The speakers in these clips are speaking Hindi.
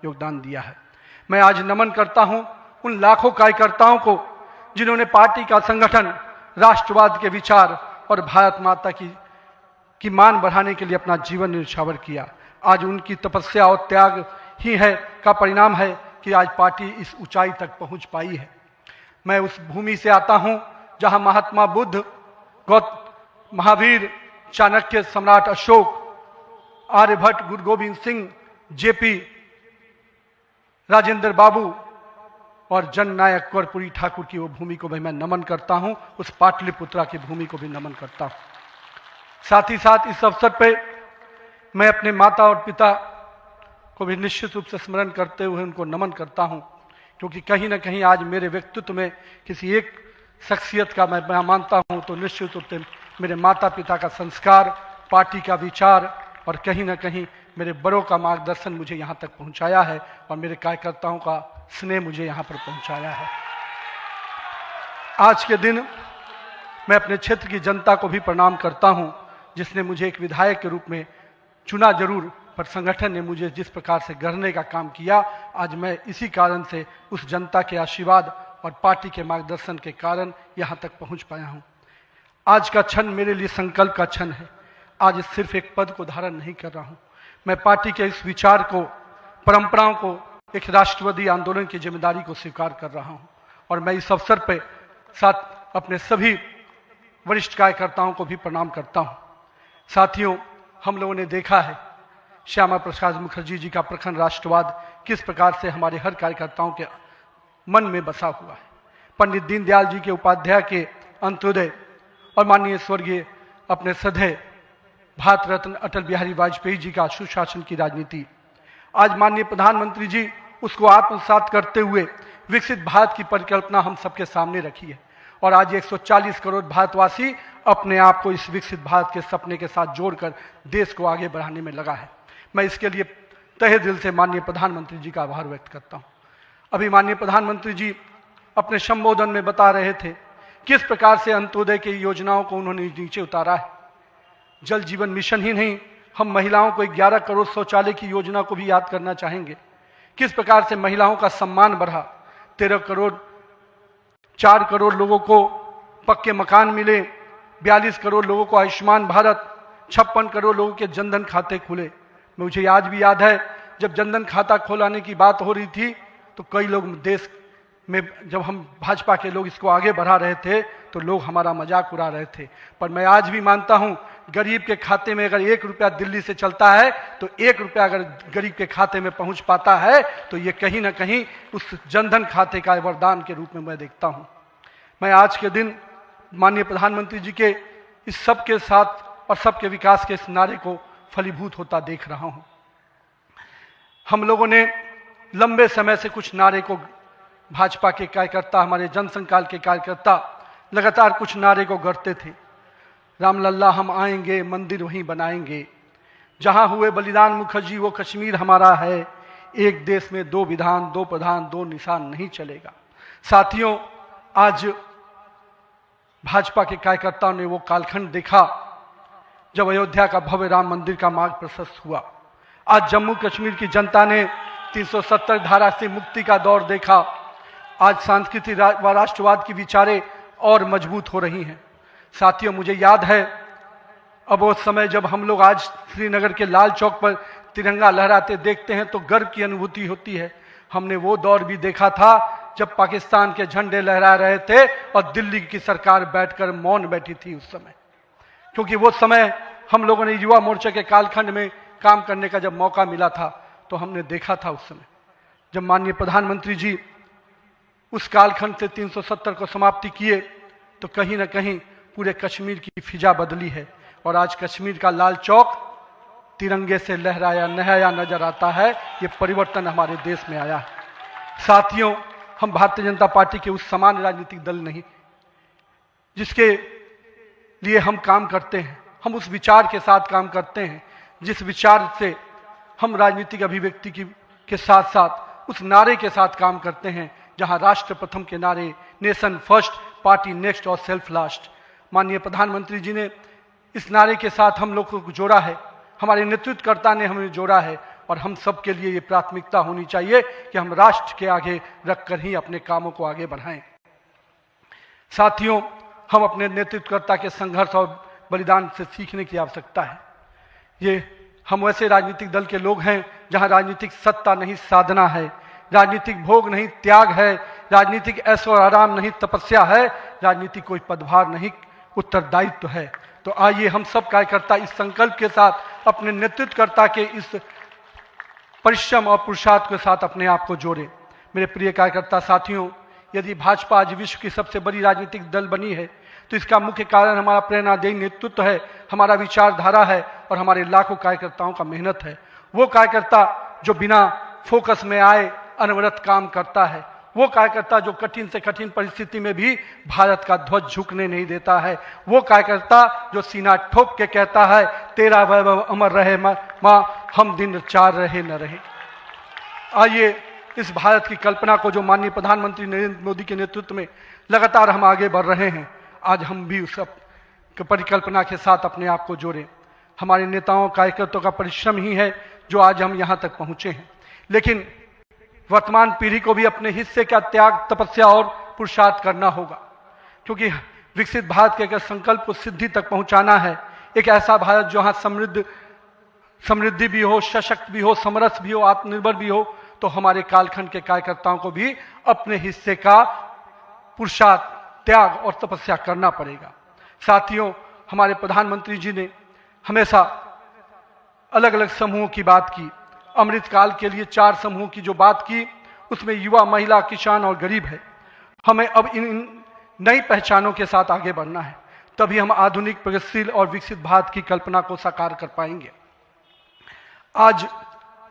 योगदान दिया है। मैं आज नमन करता हूं उन लाखों कार्यकर्ताओं को जिन्होंने पार्टी का संगठन, राष्ट्रवाद के विचार और भारत माता की मान बढ़ाने के लिए अपना जीवन न्यौछावर किया। आज उनकी तपस्या और त्याग ही है का परिणाम है कि आज पार्टी इस ऊंचाई तक पहुंच पाई है। मैं उस भूमि से आता हूं जहां महात्मा बुद्ध, महावीर, चाणक्य, सम्राट अशोक, आर्यभट्ट, गुरु गोविंद सिंह, जेपी, राजेंद्र बाबू और जननायक कर्पूरी ठाकुर की वो भूमि को भी मैं नमन करता हूं। उस पाटलिपुत्रा की भूमि को भी नमन करता हूं। साथ ही साथ इस अवसर पे मैं अपने माता और पिता को भी निश्चित रूप से स्मरण करते हुए उनको नमन करता हूं, क्योंकि कहीं ना कहीं आज मेरे व्यक्तित्व में किसी एक शख्सियत का मैं मानता हूं तो निश्चित रूप से मेरे माता पिता का संस्कार, पार्टी का विचार और कहीं ना कहीं मेरे बड़ों का मार्गदर्शन मुझे यहाँ तक पहुँचाया है और मेरे कार्यकर्ताओं का स्नेह मुझे यहाँ पर पहुँचाया है। आज के दिन मैं अपने क्षेत्र की जनता को भी प्रणाम करता हूँ, जिसने मुझे एक विधायक के रूप में चुना जरूर, पर संगठन ने मुझे जिस प्रकार से गढ़ने का काम किया, आज मैं इसी कारण से उस जनता के आशीर्वाद और पार्टी के मार्गदर्शन के कारण यहाँ तक पहुँच पाया हूँ। आज का क्षण मेरे लिए संकल्प का क्षण है। आज सिर्फ एक पद को धारण नहीं कर रहा हूँ, मैं पार्टी के इस विचार को, परंपराओं को, एक राष्ट्रवादी आंदोलन की जिम्मेदारी को स्वीकार कर रहा हूँ। और मैं इस अवसर पर साथ अपने सभी वरिष्ठ कार्यकर्ताओं को भी प्रणाम करता हूँ। साथियों, हम लोगों ने देखा है श्यामा प्रसाद मुखर्जी जी का प्रखर राष्ट्रवाद किस प्रकार से हमारे हर कार्यकर्ताओं के मन में बसा हुआ है। पंडित दीनदयाल जी के उपाध्याय के अंत्योदय और माननीय स्वर्गीय अपने सदैव भारत रत्न अटल बिहारी वाजपेयी जी का सुशासन की राजनीति, आज माननीय प्रधानमंत्री जी उसको आत्मसात करते हुए विकसित भारत की परिकल्पना हम सबके सामने रखी है। और आज 140 करोड़ भारतवासी अपने आप को इस विकसित भारत के सपने के साथ जोड़कर देश को आगे बढ़ाने में लगा है। मैं इसके लिए तहे दिल से माननीय प्रधानमंत्री जी का आभार व्यक्त करता हूँ। अभी माननीय प्रधानमंत्री जी अपने संबोधन में बता रहे थे किस प्रकार से अंत्योदय की योजनाओं को उन्होंने नीचे उतारा है। जल जीवन मिशन ही नहीं, हम महिलाओं को 11 करोड़ शौचालय की योजना को भी याद करना चाहेंगे। किस प्रकार से महिलाओं का सम्मान बढ़ा, 4 करोड़ लोगों को पक्के मकान मिले, 42 करोड़ लोगों को आयुष्मान भारत, 56 करोड़ लोगों के जनधन खाते खुले। मुझे आज भी याद है जब जनधन खाता खोलाने की बात हो रही थी तो कई लोग देश में, जब हम भाजपा के लोग इसको आगे बढ़ा रहे थे तो लोग हमारा मजाक उड़ा रहे थे। पर मैं आज भी मानता हूं गरीब के खाते में अगर 1 रुपया दिल्ली से चलता है तो 1 रुपया अगर गरीब के खाते में पहुंच पाता है तो ये कहीं ना कहीं उस जनधन खाते का वरदान के रूप में मैं देखता हूं। मैं आज के दिन माननीय प्रधानमंत्री जी के इस सबके साथ और सबके विकास के इस नारे को फलीभूत होता देख रहा हूं। हम लोगों ने लंबे समय से कुछ नारे को, भाजपा के कार्यकर्ता, हमारे जनसंकाल के कार्यकर्ता लगातार कुछ नारे को गढ़ते थे। रामलल्ला हम आएंगे, मंदिर वहीं बनाएंगे, जहां हुए बलिदान मुखर्जी वो कश्मीर हमारा है, एक देश में 2 विधान, 2 प्रधान, 2 निशान नहीं चलेगा। साथियों, आज भाजपा के कार्यकर्ताओं ने वो कालखंड देखा जब अयोध्या का भव्य राम मंदिर का मार्ग प्रशस्त हुआ। आज जम्मू कश्मीर की जनता ने 370 धारा से मुक्ति का दौर देखा। आज सांस्कृतिक व राष्ट्रवाद की विचारें और मजबूत हो रही हैं। साथियों, मुझे याद है अब वो समय जब हम लोग आज श्रीनगर के लाल चौक पर तिरंगा लहराते देखते हैं तो गर्व की अनुभूति होती है। हमने वो दौर भी देखा था जब पाकिस्तान के झंडे लहरा रहे थे और दिल्ली की सरकार बैठकर मौन बैठी थी उस समय, क्योंकि वो समय हम लोगों ने युवा मोर्चा के कालखंड में काम करने का जब मौका मिला था तो हमने देखा था उस समय जब माननीय प्रधानमंत्री जी उस कालखंड से 370 को समाप्ति किए तो कहीं ना कहीं पूरे कश्मीर की फिजा बदली है और आज कश्मीर का लाल चौक तिरंगे से लहराया नहाया नजर आता है। ये परिवर्तन हमारे देश में आया है। साथियों, हम भारतीय जनता पार्टी के उस समान राजनीतिक दल नहीं जिसके लिए हम काम करते हैं, हम उस विचार के साथ काम करते हैं जिस विचार से हम राजनीतिक अभिव्यक्ति के साथ साथ उस नारे के साथ काम करते हैं जहां राष्ट्र प्रथम के नारे, नेशन फर्स्ट, पार्टी नेक्स्ट और सेल्फ लास्ट, माननीय प्रधानमंत्री जी ने इस नारे के साथ हम लोग को जोड़ा है, हमारे नेतृत्वकर्ता ने हमें जोड़ा है और हम सब के लिए ये प्राथमिकता होनी चाहिए कि हम राष्ट्र के आगे रखकर ही अपने कामों को आगे बढ़ाएं। साथियों, हम अपने नेतृत्वकर्ता के संघर्ष और बलिदान से सीखने की आवश्यकता है। ये हम वैसे राजनीतिक दल के लोग हैं जहां राजनीतिक सत्ता नहीं साधना है, राजनीतिक भोग नहीं त्याग है, राजनीतिक ऐशो और आराम नहीं तपस्या है, राजनीतिक कोई पदभार नहीं उत्तरदायित्व है। तो आइए हम सब कार्यकर्ता इस संकल्प के साथ अपने नेतृत्वकर्ता के इस परिश्रम और पुरुषार्थ के साथ अपने आप को जोड़ें। मेरे प्रिय कार्यकर्ता साथियों, यदि भाजपा आज विश्व की सबसे बड़ी राजनीतिक दल बनी है तो इसका मुख्य कारण हमारा प्रेरणादायी नेतृत्व है, हमारा विचारधारा है और हमारे लाखों कार्यकर्ताओं का मेहनत है। वो कार्यकर्ता जो बिना फोकस में आए अनवरत काम करता है, वो कार्यकर्ता जो कठिन से कठिन परिस्थिति में भी भारत का ध्वज झुकने नहीं देता है, वो कार्यकर्ता जो सीना ठोक के कहता है तेरा वैभव अमर रहे मां, हम दिन चार रहे न रहे। आइए इस भारत की कल्पना को जो माननीय प्रधानमंत्री नरेंद्र मोदी के नेतृत्व में लगातार हम आगे बढ़ रहे हैं, आज हम भी उस परिकल्पना के साथ अपने आप को जोड़ें। हमारे नेताओं कार्यकर्ताओं का परिश्रम ही है जो आज हम यहाँ तक पहुँचे हैं, लेकिन वर्तमान पीढ़ी को भी अपने हिस्से का त्याग, तपस्या और पुरुषार्थ करना होगा, क्योंकि विकसित भारत के अगर संकल्प को सिद्धि तक पहुँचाना है, एक ऐसा भारत जहाँ समृद्धि भी हो, सशक्त भी हो, समरस भी हो, आत्मनिर्भर भी हो, तो हमारे कालखंड के कार्यकर्ताओं को भी अपने हिस्से का पुरुषार्थ, त्याग और तपस्या करना पड़ेगा। साथियों, हमारे प्रधानमंत्री जी ने हमेशा अलग अलग समूहों की बात की। अमृतकाल के लिए 4 समूहों की जो बात की, उसमें युवा, महिला, किसान और गरीब है। हमें अब इन नई पहचानों के साथ आगे बढ़ना है, तभी हम आधुनिक, प्रगतिशील और विकसित भारत की कल्पना को साकार कर पाएंगे। आज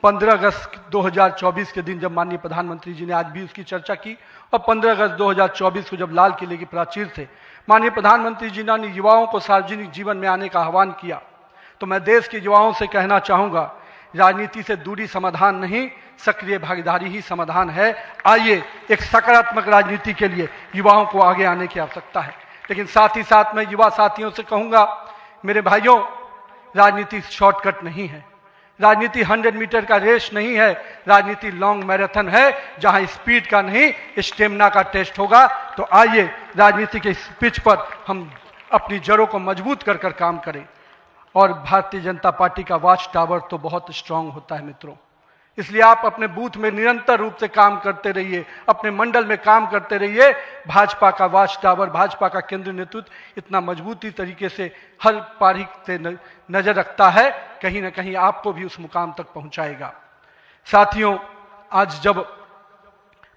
15 अगस्त 2024 के दिन जब माननीय प्रधानमंत्री जी ने आज भी उसकी चर्चा की, और 15 अगस्त 2024 को जब लाल किले की प्राचीर से माननीय प्रधानमंत्री जी ने युवाओं को सार्वजनिक जीवन में आने का आह्वान किया, तो मैं देश के युवाओं से कहना चाहूँगा, राजनीति से दूरी समाधान नहीं, सक्रिय भागीदारी ही समाधान है। आइए एक सकारात्मक राजनीति के लिए युवाओं को आगे आने की आवश्यकता है। लेकिन साथ ही साथ मैं युवा साथियों से कहूँगा, मेरे भाइयों, राजनीति शॉर्टकट नहीं है, राजनीति 100 मीटर का रेस नहीं है, राजनीति लॉन्ग मैराथन है जहां स्पीड का नहीं स्टेमिना का टेस्ट होगा। तो आइए राजनीति के इस पिच पर हम अपनी जड़ों को मजबूत कर कर काम करें। और भारतीय जनता पार्टी का वॉच टावर तो बहुत स्ट्रांग होता है मित्रों, इसलिए आप अपने बूथ में निरंतर रूप से काम करते रहिए, अपने मंडल में काम करते रहिए। भाजपा का वॉच टावर, भाजपा का केंद्रीय नेतृत्व इतना मजबूती तरीके से हर पारी से नजर रखता है, कहीं ना कहीं आपको भी उस मुकाम तक पहुंचाएगा। साथियों, आज जब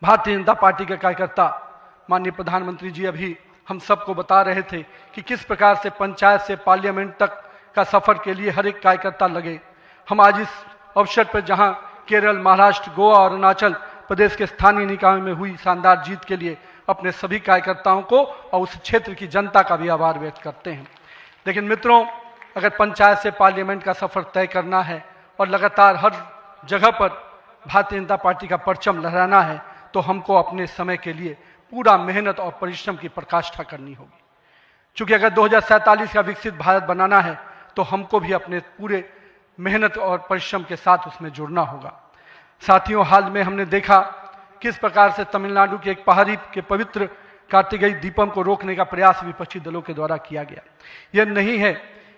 भारतीय जनता पार्टी के कार्यकर्ता माननीय प्रधानमंत्री जी अभी हम सबको बता रहे थे कि किस प्रकार से पंचायत से पार्लियामेंट तक का सफर के लिए हर एक कार्यकर्ता लगे, हम आज इस अवसर पर जहां केरल, महाराष्ट्र, गोवा और अरुणाचल प्रदेश के स्थानीय निकायों में हुई शानदार जीत के लिए अपने सभी कार्यकर्ताओं को और उस क्षेत्र की जनता का भी आभार व्यक्त करते हैं। लेकिन मित्रों, अगर पंचायत से पार्लियामेंट का सफर तय करना है और लगातार हर जगह पर भारतीय जनता पार्टी का परचम लहराना है, तो हमको अपने समय के लिए पूरा मेहनत और परिश्रम की पराकाष्ठा करनी होगी। क्योंकि अगर 2047 का विकसित भारत बनाना है तो हमको भी अपने पूरे मेहनत और परिश्रम के साथ उसमें जुड़ना होगा। साथियों, हाल में हमने देखा किस प्रकार से तमिलनाडु के एक पहाड़ी के पवित्र कार्तिकेय दीपम को रोकने का प्रयास विपक्षी दलों के द्वारा किया गया। यह नहीं है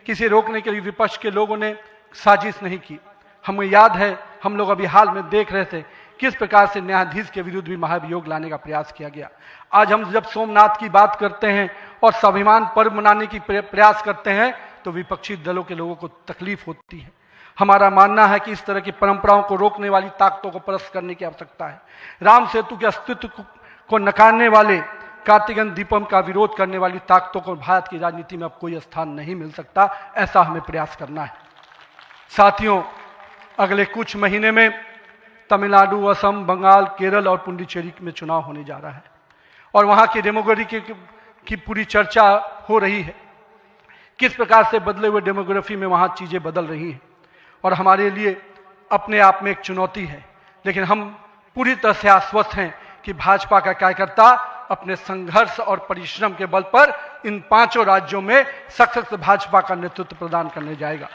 कि इसे रोकने के लिए विपक्ष के लोगों ने साजिश नहीं की। हमें याद है, हम लोग अभी हाल में देख रहे थे किस प्रकार से न्यायाधीश के विरुद्ध भी महाभियोग लाने का प्रयास किया गया। आज हम जब सोमनाथ की बात करते हैं और स्वाभिमान पर्व मनाने की प्रयास करते हैं तो विपक्षी दलों के लोगों को तकलीफ होती है। हमारा मानना है कि इस तरह की परंपराओं को रोकने वाली ताकतों को परास्त करने की आवश्यकता है। राम सेतु के अस्तित्व को नकारने वाले, कार्तिकेय दीपम का विरोध करने वाली ताकतों को भारत की राजनीति में अब कोई स्थान नहीं मिल सकता, ऐसा हमें प्रयास करना है। साथियों, अगले कुछ महीने में तमिलनाडु, असम, बंगाल, केरल और पुडुचेरी में चुनाव होने जा रहा है और वहां की डेमोग्राफी की पूरी चर्चा हो रही है। किस प्रकार से बदले हुए डेमोग्राफी में वहां चीजें बदल रही हैं और हमारे लिए अपने आप में एक चुनौती है। लेकिन हम पूरी तरह से आश्वस्त हैं कि भाजपा का कार्यकर्ता अपने संघर्ष और परिश्रम के बल पर इन 5 राज्यों में सशक्त भाजपा का नेतृत्व प्रदान करने जाएगा।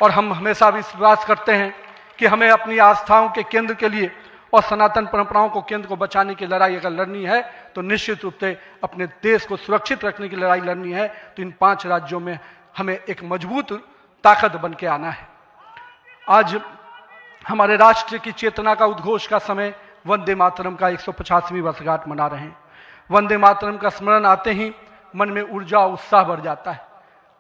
और हम हमेशा विश्वास करते हैं कि हमें अपनी आस्थाओं के केंद्र के लिए और सनातन परंपराओं को केंद्र को बचाने की लड़ाई अगर लड़नी है तो निश्चित रूप से अपने देश को सुरक्षित रखने की लड़ाई लड़नी है तो इन 5 राज्यों में हमें एक मजबूत ताकत बन के आना है। आज हमारे राष्ट्र की चेतना का उद्घोष का समय वंदे मातरम का 150वीं वर्षगांठ मना रहे हैं। वंदे मातरम का स्मरण आते ही मन में ऊर्जा और उत्साह बढ़ जाता है।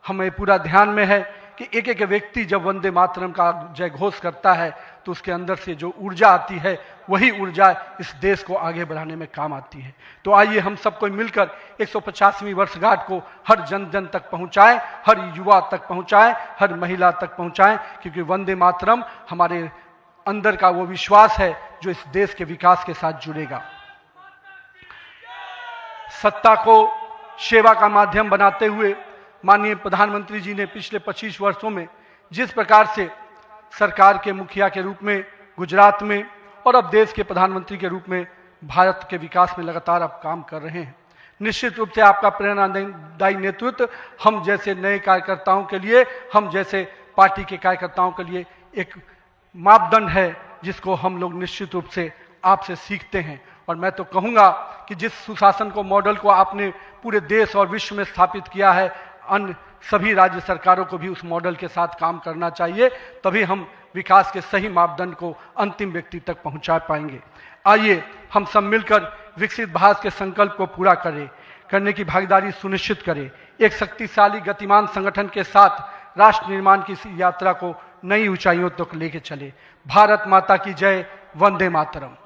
हमें पूरा ध्यान में है कि एक एक व्यक्ति जब वंदे मातरम का जय घोष करता है तो उसके अंदर से जो ऊर्जा आती है वही ऊर्जा इस देश को आगे बढ़ाने में काम आती है। तो आइए हम सबको मिलकर 150वीं वर्षगांठ को हर जन जन तक पहुंचाएं, हर युवा तक पहुंचाएं, हर महिला तक पहुंचाएं, क्योंकि वंदे मातरम हमारे अंदर का वो विश्वास है जो इस देश के विकास के साथ जुड़ेगा। सत्ता को सेवा का माध्यम बनाते हुए माननीय प्रधानमंत्री जी ने पिछले 25 वर्षों में जिस प्रकार से सरकार के मुखिया के रूप में गुजरात में और अब देश के प्रधानमंत्री के रूप में भारत के विकास में लगातार अब काम कर रहे हैं, निश्चित रूप से आपका प्रेरणादायी नेतृत्व हम जैसे नए कार्यकर्ताओं के लिए, हम जैसे पार्टी के कार्यकर्ताओं के लिए एक मापदंड है जिसको हम लोग निश्चित रूप से आपसे सीखते हैं। और मैं तो कहूँगा कि जिस सुशासन को मॉडल को आपने पूरे देश और विश्व में स्थापित किया है, अन्य सभी राज्य सरकारों को भी उस मॉडल के साथ काम करना चाहिए, तभी हम विकास के सही मापदंड को अंतिम व्यक्ति तक पहुंचा पाएंगे। आइए हम सब मिलकर विकसित भारत के संकल्प को पूरा करने की भागीदारी सुनिश्चित करें। एक शक्तिशाली गतिमान संगठन के साथ राष्ट्र निर्माण की इस यात्रा को नई ऊंचाइयों तक लेके चले। भारत माता की जय। वंदे मातरम।